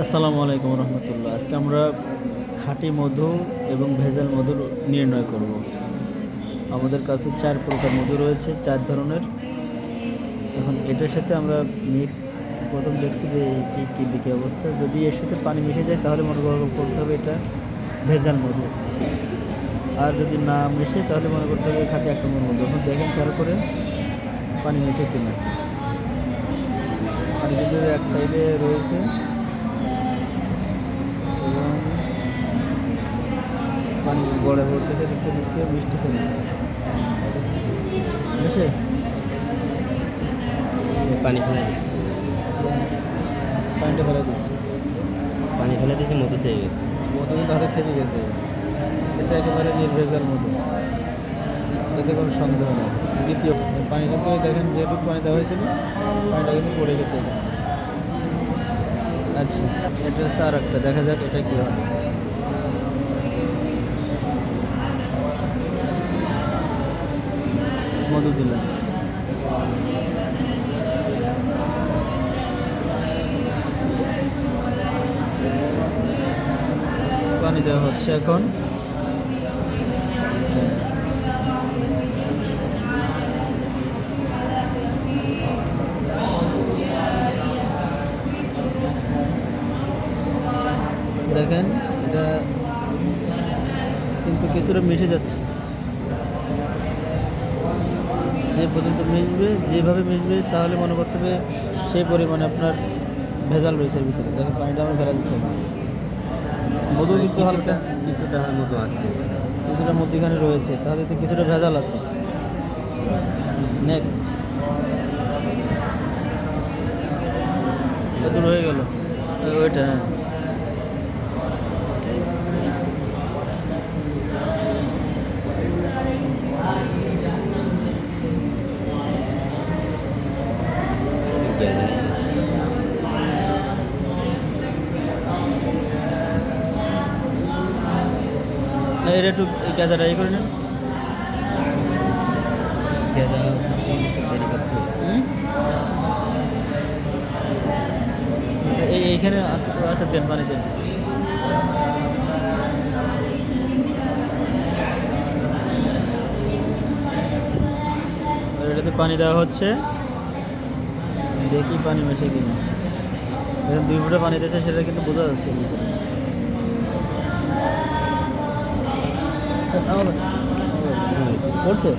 আসসালামু আলাইকুম রহমতুল্লাহ। আজকে আমরা খাঁটি মধু এবং ভেজাল মধু নির্ণয় করব। আমাদের কাছে 4 প্রকার মধু রয়েছে, 4 ধরনের। এখন এটার সাথে আমরা প্রথম দেখছি যে কী দিকে অবস্থা। যদি এর সাথে পানি মিশে যায় তাহলে মনে করতে হবে এটা ভেজাল মধু, আর যদি না মিশে তাহলে মনে করতে হবে খাঁটি 1 নম্বর মধু। এখন দেখেন খেয়াল করে পানি মিশে কিনা। পানি কিন্তু এক সাইডে রয়েছে এবং পানি গড়ে পড়তেছে, দেখতে দেখতে মিশতেছে না। মিশে পানি ফেলে দিচ্ছে, পানিটা ফেলে দিচ্ছে, পানি ফেলে দিচ্ছে, মধু থেকে গেছে। মধু কিন্তু হাতের থেকে গেছে। এটা একেবারে নির্ভেজাল মধু, এতে কোনো সন্দেহ নেই। দ্বিতীয় পানি কিন্তু দেখেন যেটুকু পানি দেওয়া হয়েছিল পানিটা কিন্তু পড়ে গেছে এটা। আচ্ছা, এটা হচ্ছে আর একটা, দেখা যাক এটা কী হয়। মধু দিলাম, পানি দেওয়া হচ্ছে এখন। দেখেন এটা কিন্তু কিছুটা মিশে যাচ্ছে। যে পর্যন্ত মিশবে, যেভাবে মিশবে তাহলে মনে করতে হবে সেই পরিমাণে আপনার ভেজাল রয়েছে এর ভিতরে। দেখেন পানিটা আমরা ফেলা দিচ্ছে না। মধু কিন্তু হালকা কিছুটা মধু আছে, কিছুটা মধ্যখানে রয়েছে, তাহলে তো কিছুটা ভেজাল আছে। নেক্সট দূর হয়ে গেল ওইটা। হ্যাঁ, এটা একটু গাঁজাটা করে নেন। এইখানে আসা দেন, পানি দেন। এটাতে পানি দেওয়া হচ্ছে, দেখি পানি মেশে কিনা। এখন 2 ফুটা পানি দিয়েছে, সেটা কিন্তু বোঝা যাচ্ছে। পড়ছে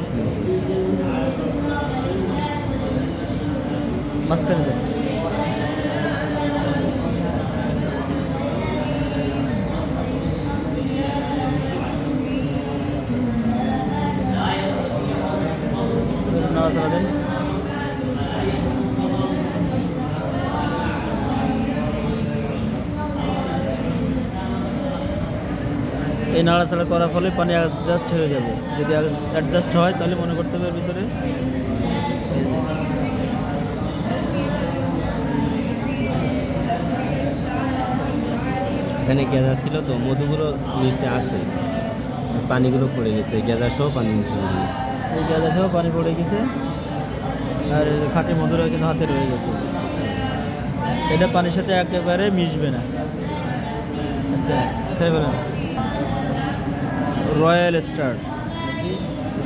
মাঝখানে দেন। নাড়াচাড়া দেন। এই নাড়াচাড়া করার ফলে পানি অ্যাডজাস্ট হয়ে যাবে। যদি অ্যাডজাস্ট হয় তাহলে মনে করতে হবে এর ভিতরে এখানে গ্যাজা ছিল তো, মধুগুলো নিচে আছে, পানিগুলো পড়ে গেছে, গ্যাজা সহ পানি নিচে পড়ে গেছে। এই গাঁজা সহ পানি পড়ে গেছে, আর খাঁটি মধুরা কিন্তু হাতে রয়ে গেছে। এটা পানির সাথে একেবারে মিশবে না। আচ্ছা, খেয়ে ফেলেন। রয়্যাল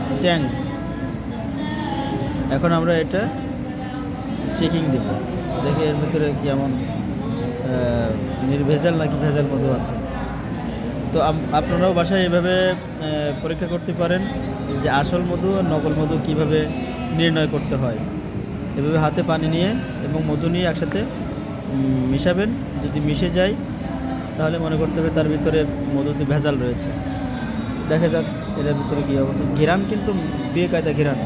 স্ট্যাংস। এখন আমরা এটা চেকিং দেব, দেখি এর ভিতরে কেমন নির্ভেজাল নাকি ভেজাল মধু আছে। তো আপনারাও বাসায় এভাবে পরীক্ষা করতে পারেন যে আসল মধু আর নকল মধু কীভাবে নির্ণয় করতে হয়। এভাবে হাতে পানি নিয়ে এবং মধু নিয়ে একসাথে মিশাবেন। যদি মিশে যায় তাহলে মনে করতে হবে তার ভিতরে মধুতে ভেজাল রয়েছে। দেখা যাক এটার ভিতরে কী অবস্থা। ঘেরান কিন্তু বেকায়দা ঘেরান।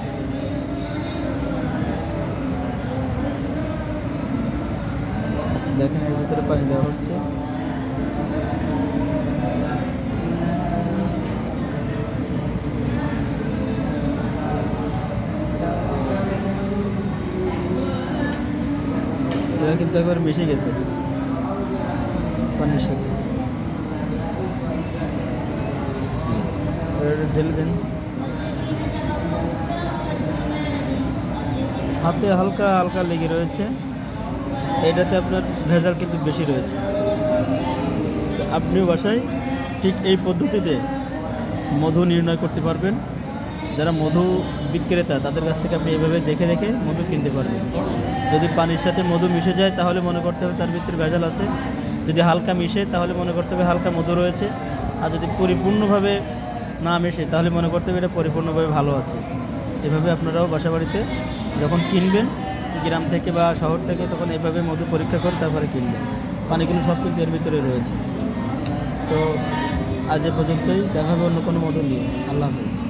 দেখেন এর ভিতরে পানি দেওয়া হচ্ছে। এটা কিন্তু একবার মিশে গেছে পানির সাথে। ঢেলে দেন। হাতে হালকা হালকা লেগে রয়েছে, এটাতে আপনার ভেজাল কিন্তু বেশি রয়েছে। তো আপনিও বাসায় ঠিক এই পদ্ধতিতে মধু নির্ণয় করতে পারবেন। যারা মধু বিক্রেতা তাদের কাছ থেকে আপনি এভাবে দেখে দেখে মধু কিনতে পারবেন। যদি পানির সাথে মধু মিশে যায় তাহলে মনে করতে হবে তার ভিতরে ভেজাল আছে, যদি হালকা মিশে তাহলে মনে করতে হবে হালকা মধু রয়েছে, আর যদি পরিপূর্ণভাবে না মেশে তাহলে মনে করতে হবে এটা পরিপূর্ণভাবে ভালো আছে। এভাবে আপনারাও বাসা বাড়িতে যখন কিনবেন গ্রাম থেকে বা শহর থেকে, তখন এভাবে মধু পরীক্ষা করে তারপরে কিনবেন। পানিগুলো সব কিন্তু এর ভিতরে রয়েছে। তো আজ এ পর্যন্তই, দেখা হবে অন্য কোনো মধু নিয়ে। আল্লাহ হাফেজ।